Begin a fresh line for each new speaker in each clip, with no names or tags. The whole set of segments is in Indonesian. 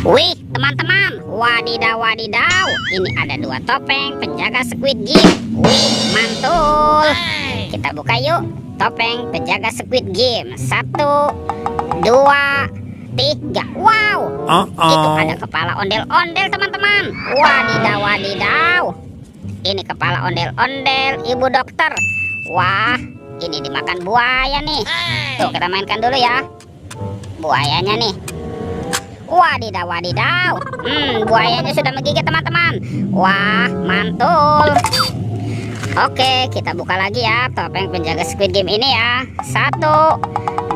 Wih, teman-teman, wadidaw wadidaw, ini ada 2 topeng penjaga Squid Game. Wih, mantul. Kita buka yuk topeng penjaga Squid Game. 1, 2, 3. Wow, itu ada kepala ondel-ondel teman-teman. Wadidaw wadidaw, ini kepala ondel-ondel ibu dokter. Wah, ini dimakan buaya nih. Tuh, kita mainkan dulu ya buayanya nih. Wadidaw wadidaw, buayanya sudah menggigit teman-teman. Wah, mantul. Oke, kita buka lagi ya topeng penjaga Squid Game ini ya. 1,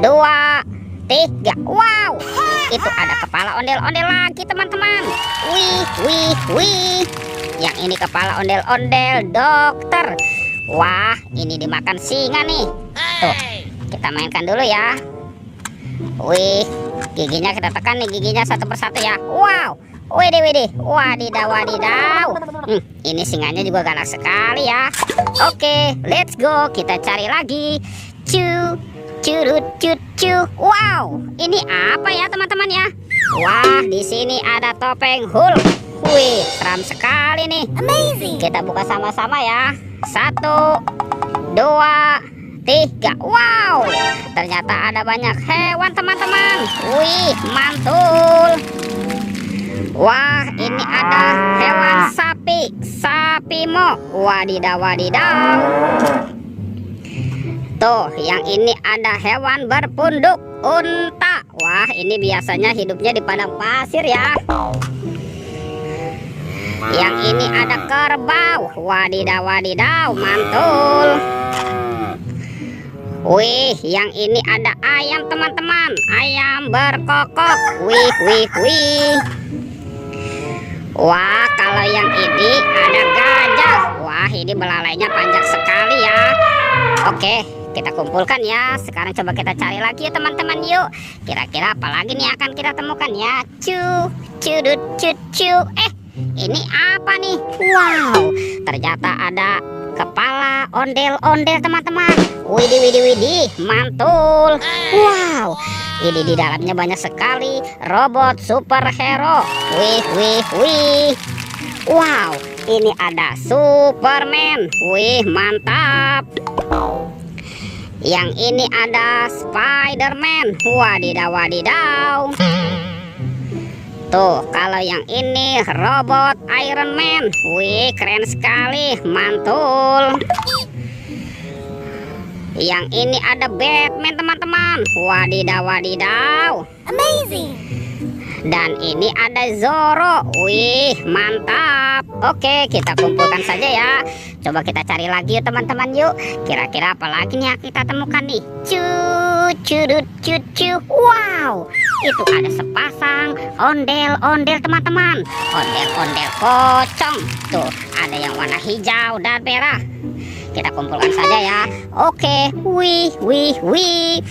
2, 3. Wow, itu ada kepala ondel-ondel lagi teman-teman. Wih, wih, wih, yang ini kepala ondel-ondel dokter. Wah, ini dimakan singa nih. Tuh, kita mainkan dulu ya. Wih, giginya kita tekan nih, giginya satu persatu ya. Wow, widih widih, wadidaw wadidaw. Ini singanya juga galak sekali ya. Oke, let's go, kita cari lagi. Curut cut cu. Wow, ini apa ya teman-teman ya? Wah, di sini ada topeng Hulk. Wih, seram sekali nih. Amazing. Kita buka sama-sama ya. 1, 2, 3. Wow, ternyata ada banyak hewan teman-teman. Wih, mantul. Wah, ini ada hewan sapi mo. Wadidaw wadidaw. Tuh, yang ini ada hewan berpunduk unta. Wah, ini biasanya hidupnya di padang pasir ya. Yang ini ada kerbau. Wadidaw wadidaw, mantul. Wih, yang ini ada ayam teman-teman. Ayam berkokok. Wih, wih, wih. Wah, kalau yang ini ada gajah. Wah, ini belalainya panjang sekali ya. Oke, kita kumpulkan ya. Sekarang coba kita cari lagi ya teman-teman yuk. Kira-kira apa lagi nih akan kita temukan ya. Curut cut cu. Ini apa nih? Wow, ternyata ada kepala ondel-ondel teman-teman. Widih widih widih, mantul. Wow, ini di dalamnya banyak sekali robot superhero. Wih wih wih. Wow, ini ada Superman. Wih, mantap. Yang ini ada Spiderman. Wadidaw wadidaw. Tuh, kalau yang ini robot Iron Man. Wih, keren sekali, mantul. Yang ini ada Batman teman-teman. Wadidaw wadidaw, amazing. Dan ini ada Zoro. Wih, mantap. Oke, kita kumpulkan saja ya. Coba kita cari lagi yuk teman-teman yuk. Kira-kira apa lagi nih yang kita temukan nih? Curut cut cu. Wow, itu ada sepasang ondel-ondel teman-teman. Ondel-ondel pocong. Tuh, ada yang warna hijau dan merah. Kita kumpulkan saja ya. Oke, wih wih wih.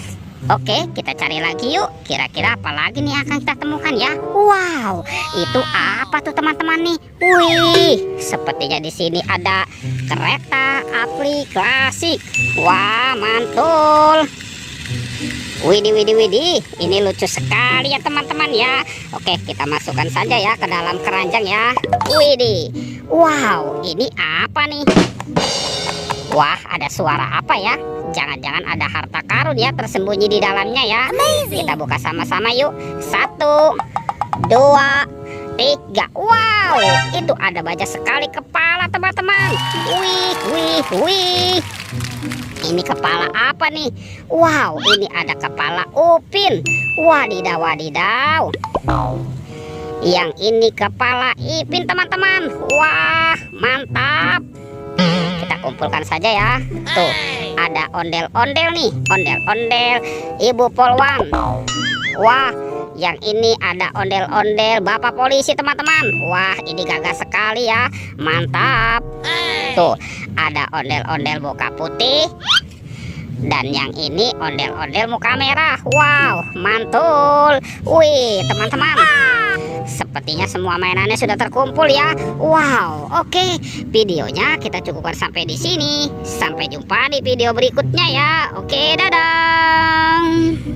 Oke, kita cari lagi yuk. Kira-kira apa lagi nih akan kita temukan ya? Wow, itu apa tuh teman-teman nih? Wih, sepertinya di sini ada kereta api klasik. Wah, mantul. Widih widih widih, ini lucu sekali ya teman-teman ya. Oke, kita masukkan saja ya ke dalam keranjang ya. Widih, wow, ini apa nih? Wah, ada suara apa ya? Jangan-jangan ada harta karun ya tersembunyi di dalamnya ya. Amazing. Kita buka sama-sama yuk. 1, 2, 3. Wow, itu ada banyak sekali kepala teman-teman. Wih, wih, wih. Ini kepala apa nih? Wow, ini ada kepala upin. Wadidaw wadidaw. Yang ini kepala ipin teman-teman. Wah, mantap. Kita kumpulkan saja ya. Tuh, ada ondel-ondel nih. Ondel-ondel ibu polwan. Wah, yang ini ada ondel-ondel bapak polisi teman-teman. Wah, ini gagah sekali ya. Mantap. Tuh, ada ondel-ondel muka putih. Dan yang ini ondel-ondel muka merah. Wow, mantul. Wih, teman-teman, sepertinya semua mainannya sudah terkumpul ya. Wow, oke. Videonya kita cukupkan sampai di sini. Sampai jumpa di video berikutnya ya. Oke, dadah.